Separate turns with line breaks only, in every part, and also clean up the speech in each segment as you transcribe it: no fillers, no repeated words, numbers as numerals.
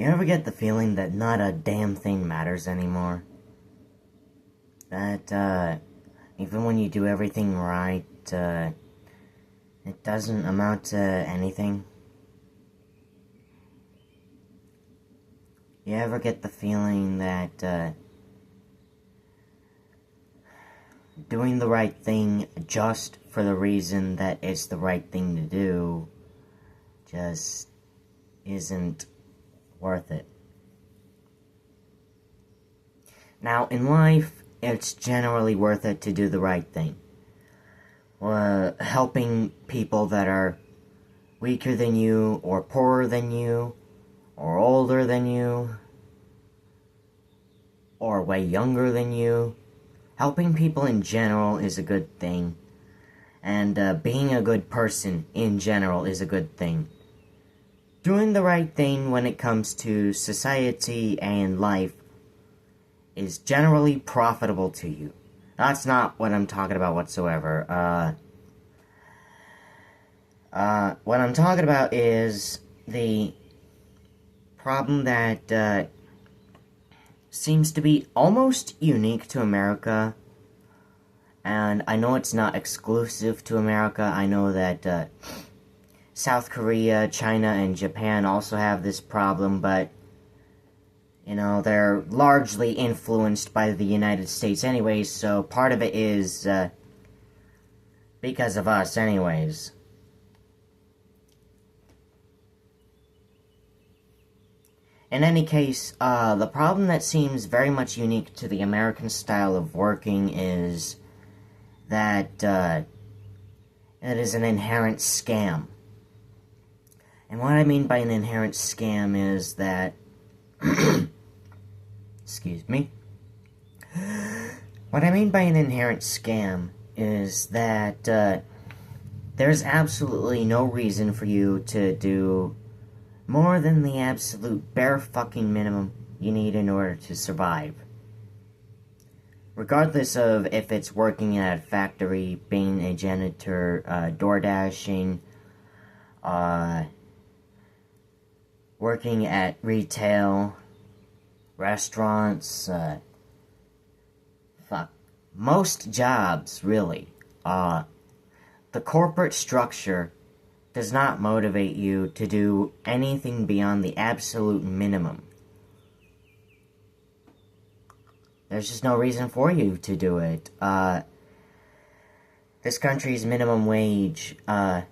You ever get the feeling that not a damn thing matters anymore? That, even when you do everything right, it doesn't amount to anything? You ever get the feeling that, doing the right thing just for the reason that it's the right thing to do just isn't worth it? Now, in life, it's generally worth it to do the right thing. Helping people that are weaker than you, or poorer than you, or older than you, or way younger than you. Helping people in general is a good thing. And being a good person in general is a good thing. Doing the right thing when it comes to society and life is generally profitable to you. That's not what I'm talking about whatsoever. What I'm talking about is the problem that seems to be almost unique to America. And I know it's not exclusive to America. I know that South Korea, China, and Japan also have this problem, but you know, they're largely influenced by the United States anyways, so part of it is because of us anyways. In any case, the problem that seems very much unique to the American style of working is that it is an inherent scam. And what I mean by an inherent scam is that excuse me. What I mean by an inherent scam is that there's absolutely no reason for you to do more than the absolute bare fucking minimum you need in order to survive. Regardless of if it's working at a factory, being a janitor, door dashing, working at retail, restaurants, most jobs, really. The corporate structure does not motivate you to do anything beyond the absolute minimum. There's just no reason for you to do it. This country's minimum wage, and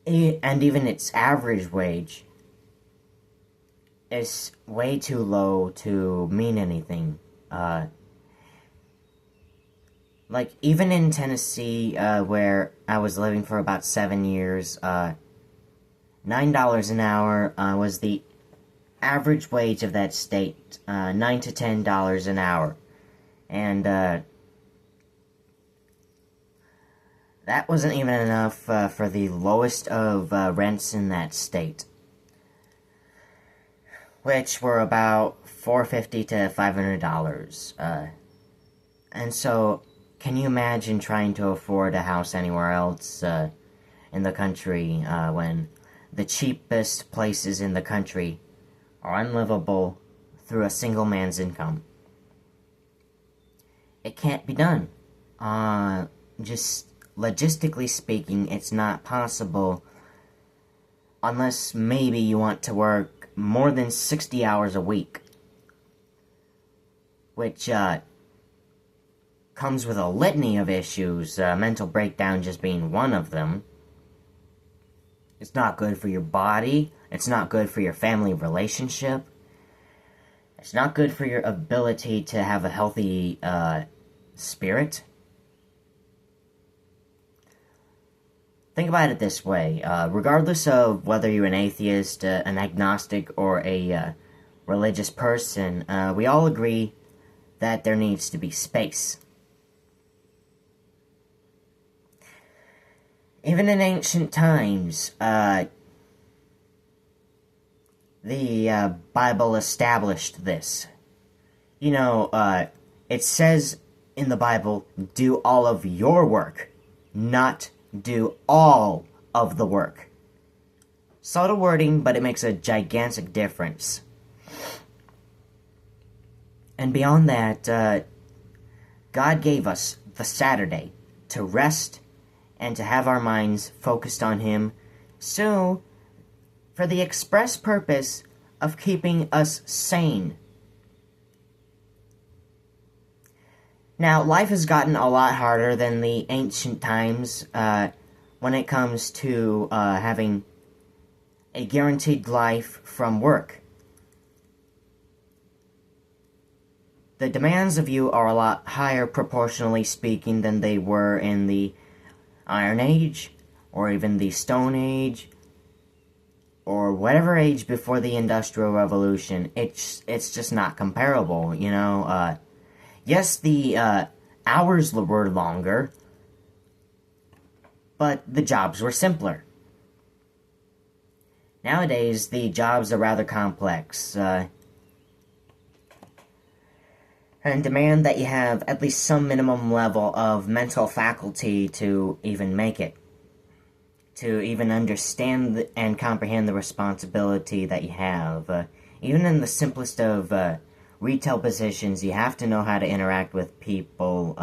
even its average wage, is way too low to mean anything. Like, even in Tennessee, where I was living for about 7 years, $9 an hour was the average wage of that state, $9 to $10 an hour. And that wasn't even enough for the lowest of rents in that state, which were about $450 to $500. And so, can you imagine trying to afford a house anywhere else in the country when the cheapest places in the country are unlivable through a single man's income? It can't be done. Just logistically speaking, it's not possible unless maybe you want to work more than 60 hours a week, which comes with a litany of issues, mental breakdown just being one of them. It's not good for your body. It's not good for your family relationship. It's not good for your ability to have a healthy spirit. Think about it this way. Regardless of whether you're an atheist, an agnostic, or a religious person, we all agree that there needs to be space. Even in ancient times, the Bible established this. You know, it says in the Bible, do all of your work, not do all of the work. Subtle wording, but it makes a gigantic difference. And beyond that, God gave us the Saturday to rest and to have our minds focused on Him, so for the express purpose of keeping us sane. Now, life has gotten a lot harder than the ancient times when it comes to having a guaranteed life from work. The demands of you are a lot higher, proportionally speaking, than they were in the Iron Age, or even the Stone Age, or whatever age before the Industrial Revolution. It's just not comparable, you know. Yes, the hours were longer, but the jobs were simpler. Nowadays, the jobs are rather complex, and demand that you have at least some minimum level of mental faculty to even make it. To even understand and comprehend the responsibility that you have. Even in the simplest of retail positions, you have to know how to interact with people.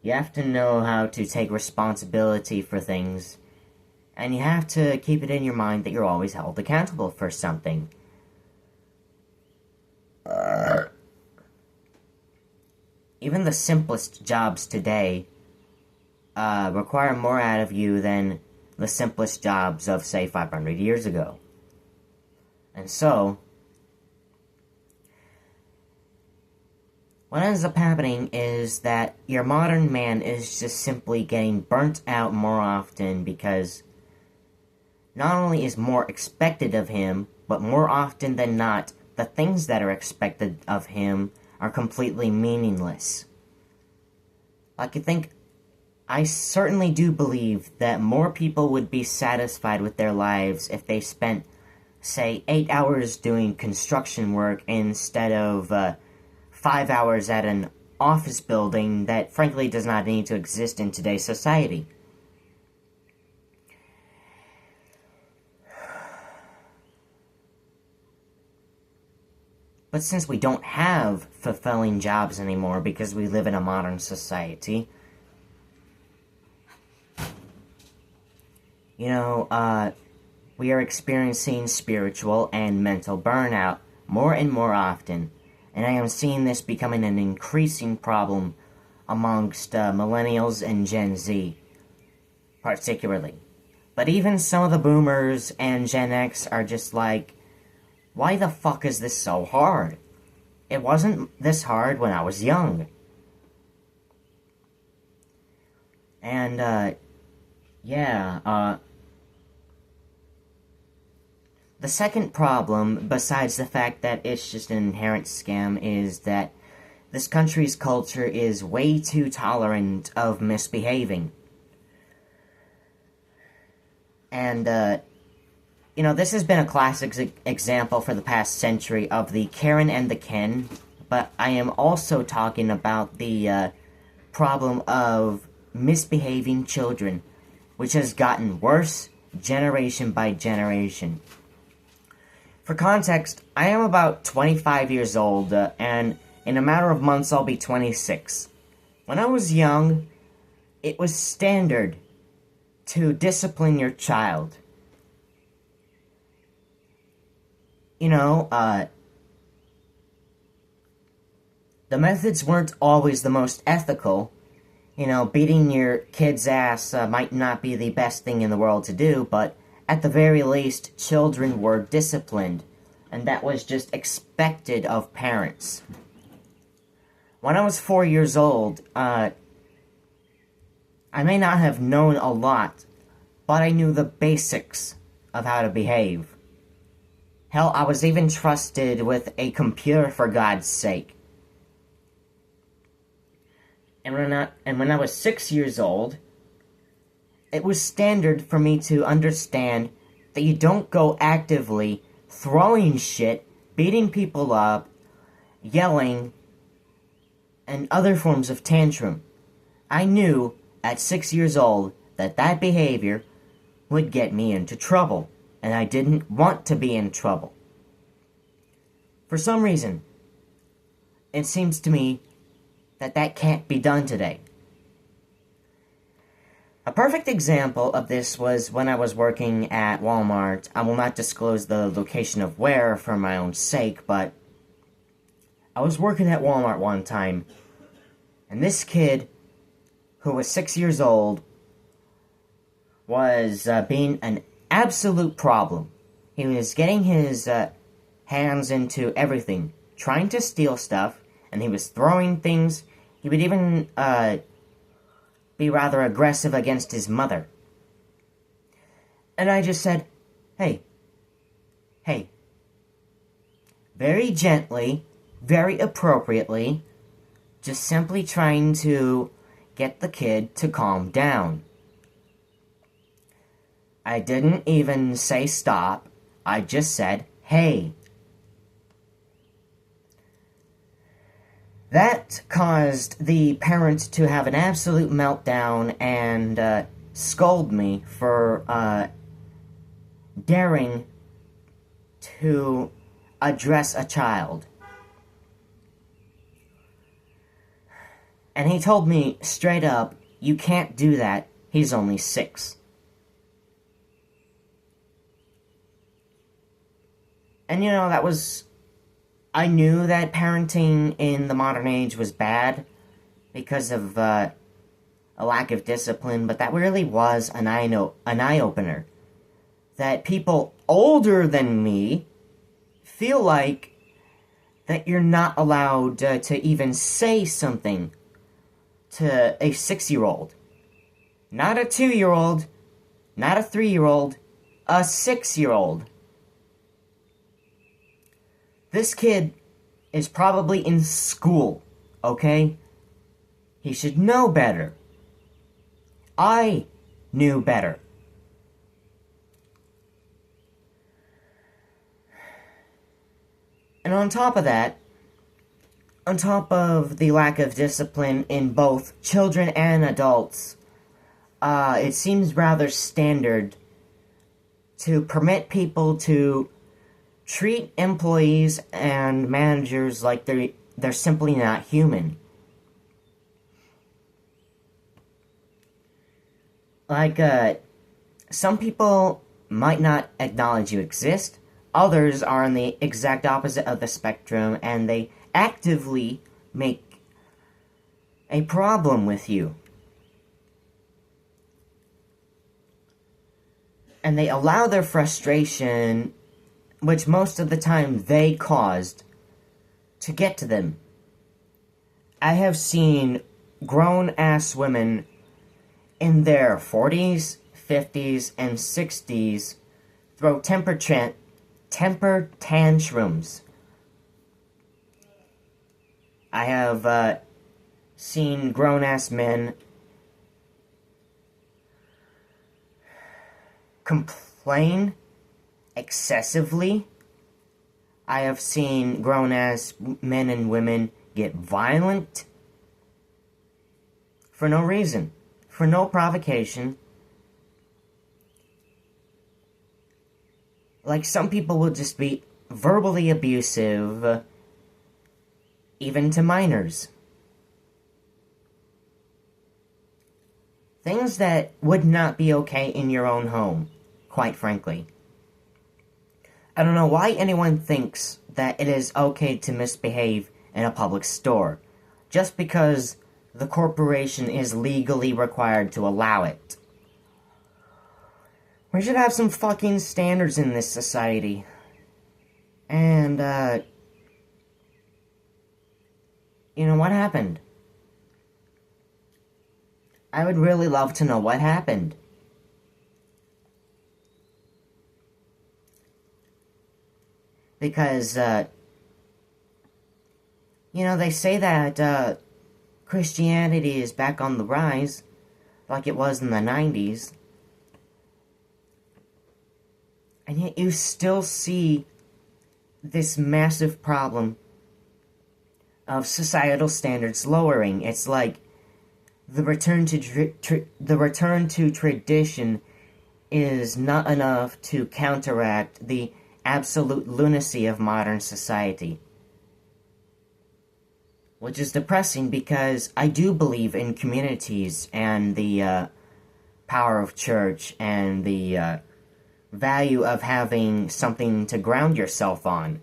You have to know how to take responsibility for things. And you have to keep it in your mind that you're always held accountable for something. Even the simplest jobs today require more out of you than the simplest jobs of, say, 500 years ago. And so, what ends up happening is that your modern man is just simply getting burnt out more often because not only is more expected of him, but more often than not, the things that are expected of him are completely meaningless. Like, I certainly do believe that more people would be satisfied with their lives if they spent, say, 8 hours doing construction work instead of 5 hours at an office building that frankly does not need to exist in today's society. But since we don't have fulfilling jobs anymore because we live in a modern society, you know, we are experiencing spiritual and mental burnout more and more often, and I am seeing this becoming an increasing problem amongst millennials and Gen Z, particularly. But even some of the boomers and Gen X are just like, why the fuck is this so hard? It wasn't this hard when I was young. And, the second problem, besides the fact that it's just an inherent scam, is that this country's culture is way too tolerant of misbehaving. And, you know, this has been a classic example for the past century of the Karen and the Ken, but I am also talking about the problem of misbehaving children, which has gotten worse generation by generation. For context, I am about 25 years old, and in a matter of months I'll be 26. When I was young, it was standard to discipline your child. You know, the methods weren't always the most ethical. You know, beating your kid's ass might not be the best thing in the world to do, but at the very least, children were disciplined, and that was just expected of parents. When I was 4 years old, I may not have known a lot, but I knew the basics of how to behave. Hell, I was even trusted with a computer, for God's sake. And when I was 6 years old, it was standard for me to understand that you don't go actively throwing shit, beating people up, yelling, and other forms of tantrum. I knew at 6 years old that that behavior would get me into trouble, and I didn't want to be in trouble. For some reason, it seems to me that that can't be done today. A perfect example of this was when I was working at Walmart. I will not disclose the location of where for my own sake, but I was working at Walmart one time, and this kid, who was 6 years old, was being an absolute problem. He was getting his hands into everything, trying to steal stuff, and he was throwing things. He would even be rather aggressive against his mother. And I just said, hey, very gently, very appropriately, just simply trying to get the kid to calm down. I didn't even say stop, I just said, hey. That caused the parent to have an absolute meltdown and scold me for daring to address a child. And he told me straight up, you can't do that, he's only 6. And you know, I knew that parenting in the modern age was bad because of a lack of discipline, but that really was an eye-opener. That people older than me feel like that you're not allowed to even say something to a 6-year-old. Not a 2-year-old, not a 3-year-old, a 6-year-old. This kid is probably in school, okay? He should know better. I knew better. And on top of that, on top of the lack of discipline in both children and adults, it seems rather standard to permit people to treat employees and managers like they're simply not human. Like, some people might not acknowledge you exist, others are on the exact opposite of the spectrum, and they actively make a problem with you. And they allow their frustration, which most of the time they caused, to get to them. I have seen grown-ass women in their 40s, 50s, and 60s throw temper tantrums. I have seen grown-ass men complain excessively. I have seen grown-ass men and women get violent for no reason, for no provocation. Like, some people will just be verbally abusive, even to minors. Things that would not be okay in your own home, quite frankly. I don't know why anyone thinks that it is okay to misbehave in a public store, just because the corporation is legally required to allow it. We should have some fucking standards in this society. And, you know, what happened? I would really love to know what happened. Because, you know, they say that, Christianity is back on the rise, like it was in the 90s. And yet you still see this massive problem of societal standards lowering. It's like the return to tradition is not enough to counteract the absolute lunacy of modern society. Which is depressing because I do believe in communities and the power of church and the value of having something to ground yourself on.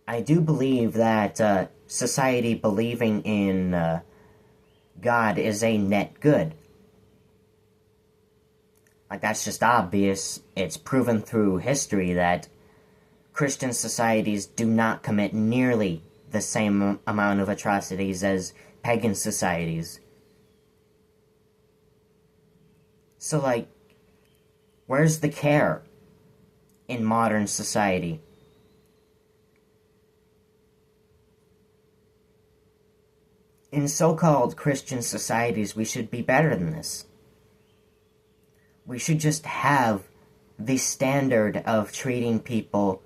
I do believe that society believing in God is a net good. Like, that's just obvious. It's proven through history that Christian societies do not commit nearly the same amount of atrocities as pagan societies. So, like, where's the care in modern society? In so-called Christian societies, we should be better than this. We should just have the standard of treating people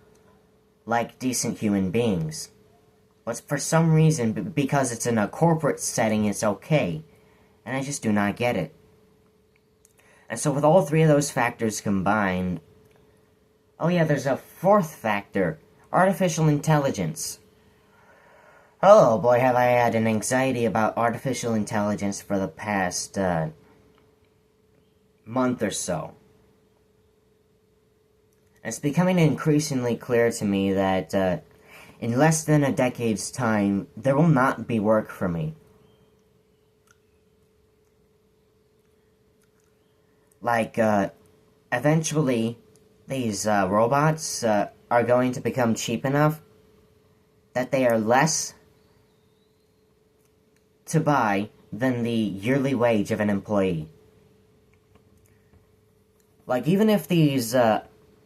like decent human beings. But for some reason, because it's in a corporate setting, it's okay. And I just do not get it. And so with all three of those factors combined... Oh yeah, there's a fourth factor. Artificial intelligence. Oh boy, have I had an anxiety about artificial intelligence for the past, month or so. It's becoming increasingly clear to me that, in less than a decade's time, there will not be work for me. Like, eventually, these, robots, are going to become cheap enough that they are less to buy than the yearly wage of an employee. Like, even if these,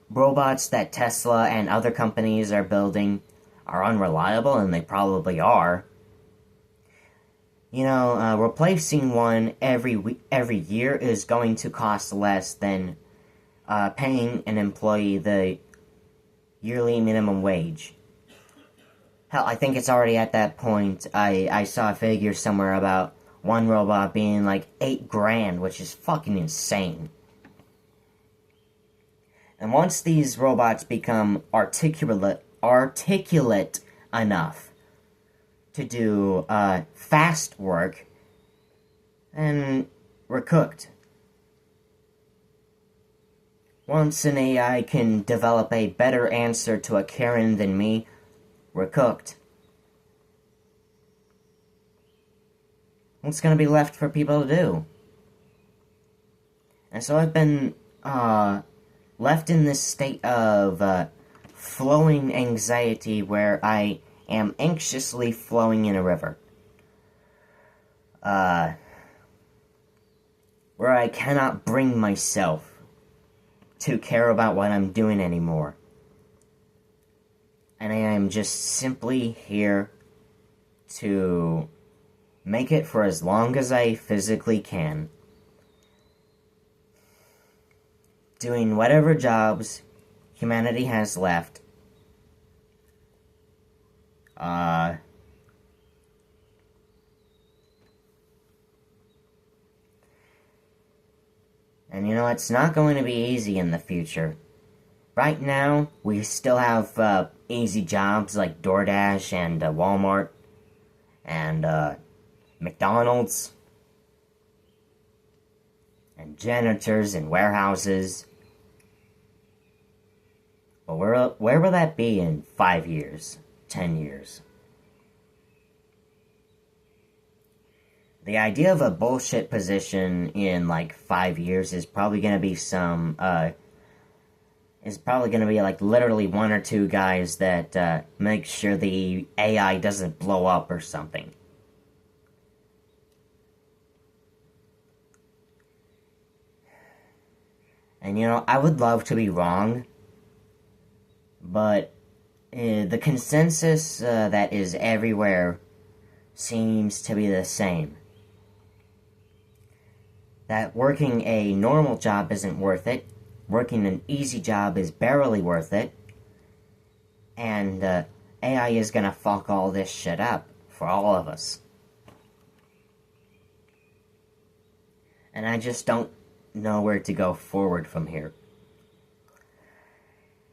robots that Tesla and other companies are building are unreliable, and they probably are, you know, replacing one every year is going to cost less than paying an employee the yearly minimum wage. Hell, I think it's already at that point. I saw a figure somewhere about one robot being like $8,000, which is fucking insane. And once these robots become articulate enough to do fast work, then we're cooked. Once an AI can develop a better answer to a Karen than me, we're cooked. What's gonna be left for people to do? And so I've been, left in this state of, flowing anxiety where I am anxiously flowing in a river. Where I cannot bring myself to care about what I'm doing anymore. And I am just simply here to make it for as long as I physically can. Doing whatever jobs humanity has left. And you know, it's not going to be easy in the future. Right now, we still have easy jobs like DoorDash and Walmart and McDonald's and janitors in warehouses. But where will that be in 5 years, 10 years? The idea of a bullshit position in like 5 years is probably gonna be like literally one or two guys that make sure the AI doesn't blow up or something. And you know, I would love to be wrong, but the consensus that is everywhere seems to be the same. That working a normal job isn't worth it, working an easy job is barely worth it, and AI is gonna fuck all this shit up for all of us. And I just don't know where to go forward from here.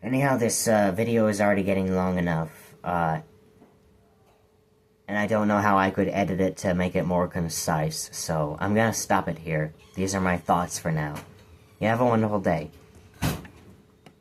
Anyhow, this video is already getting long enough, and I don't know how I could edit it to make it more concise, so I'm gonna stop it here. These are my thoughts for now. You have a wonderful day.